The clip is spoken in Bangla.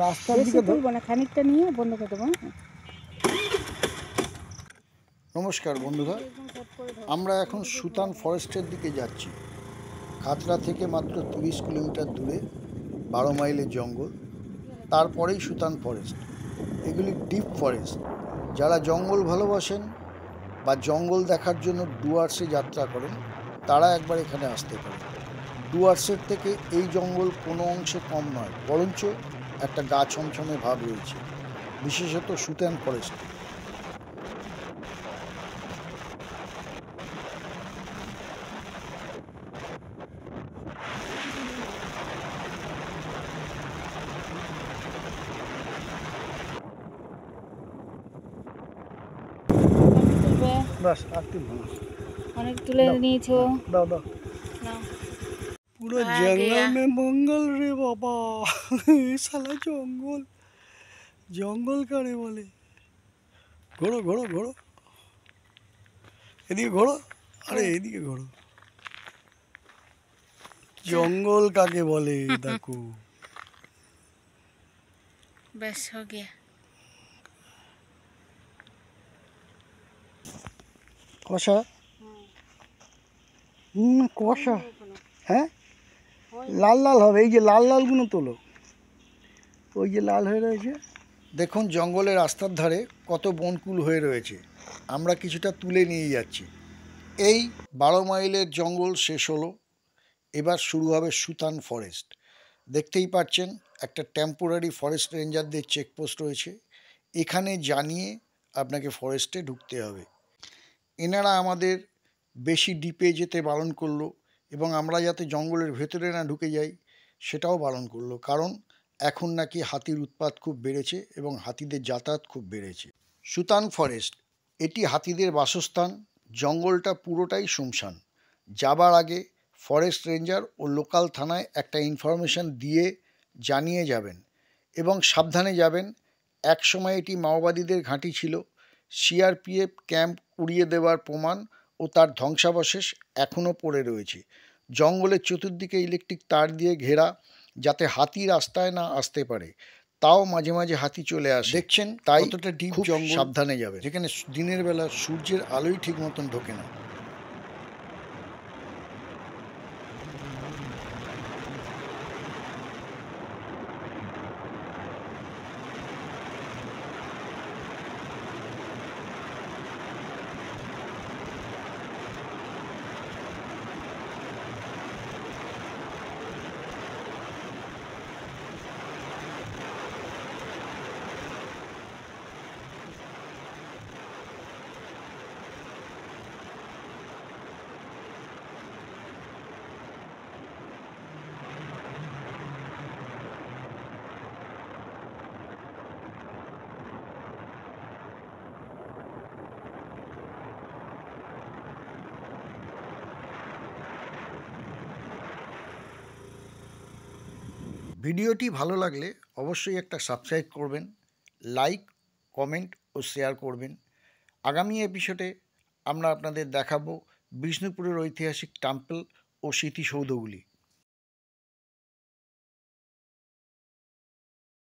রাস্তার দিকে তুলবো না, খানিকটা নিয়ে বন্ধ করে দেবো। নমস্কার বন্ধুরা, আমরা এখন সুতান ফরেস্টের দিকে যাচ্ছি। খাতড়া থেকে মাত্র 30 কিলোমিটার দূরে 12 মাইলের জঙ্গল, তারপরেই সুতান ফরেস্ট। এগুলি ডিপ ফরেস্ট। যারা জঙ্গল ভালোবাসেন বা জঙ্গল দেখার জন্য ডুয়ার্সে যাত্রা করেন তারা একবার এখানে আসতে পারেন। ডুয়ার্সের থেকে এই জঙ্গল কোনো অংশে কম নয়, বরঞ্চ একটা গা ছমছমে ভাব রয়েছে, বিশেষত সুতান ফরেস্টে। বাস আটটি ভালো অনেক তুলে নিয়েছো, দাও দাও। পুরো জঙ্গল মে মঙ্গল রে বাবা। শালা জঙ্গল, জঙ্গল কারে বলে? ঘোড়ো ঘোড়ো ঘোড়ো, এদিকে ঘোড়ো, আরে এদিকে ঘোড়ো। জঙ্গল কাকে বলে দেখো। बस हो गया। কষা কষা, হ্যাঁ লাল লাল হবে। এই যে লাল লালগুলো তোলো, ওই যে লাল হয়ে রয়েছে। দেখুন জঙ্গলের রাস্তার ধারে কত বনকুল হয়ে রয়েছে, আমরা কিছুটা তুলে নিয়ে যাচ্ছি। এই 12 মাইলের জঙ্গল শেষ হলো, এবার শুরু হবে সুতান ফরেস্ট। দেখতেই পাচ্ছেন একটা টেম্পোরারি ফরেস্ট রেঞ্জারদের চেকপোস্ট রয়েছে, এখানে জানিয়ে আপনাকে ফরেস্টে ঢুকতে হবে। এনারা আমাদের বেশি ডিপে যেতে বারণ করলো এবং আমরা যাতে জঙ্গলের ভেতরে না ঢুকে যাই সেটাও বারণ করলো, কারণ এখন নাকি হাতির উৎপাত খুব বেড়েছে এবং হাতিদের যাতায়াত খুব বেড়েছে। সুতান ফরেস্ট এটি হাতিদের বাসস্থান। জঙ্গলটা পুরোটাই শুনশান। যাবার আগে ফরেস্ট রেঞ্জার ও লোকাল থানায় একটা ইনফরমেশান দিয়ে জানিয়ে যাবেন এবং সাবধানে যাবেন। একসময় এটি মাওবাদীদের ঘাঁটি ছিল। সিআরপিএফ ক্যাম্প উড়িয়ে দেওয়ার প্রমাণ ও তার ধ্বংসাবশেষ এখনও পড়ে রয়েছে। জঙ্গলের চতুর্দিকে ইলেকট্রিক তার দিয়ে ঘেরা, যাতে হাতি রাস্তায় না আসতে পারে। তাও মাঝে মাঝে হাতি চলে আসে, দেখছেন। তাই কতটা ডিপ জঙ্গল, সাবধানে যাবে, যেখানে দিনের বেলা সূর্যের আলোই ঠিক মতন ঢোকে না। ভিডিওটি ভালো লাগলে অবশ্যই একটা সাবস্ক্রাইব করবেন, লাইক, কমেন্ট ও শেয়ার করবেন। আগামী এপিসোডে আমরা আপনাদের দেখাবো বিষ্ণুপুরের ঐতিহাসিক টেম্পল ও স্মৃতিসৌধগুলি।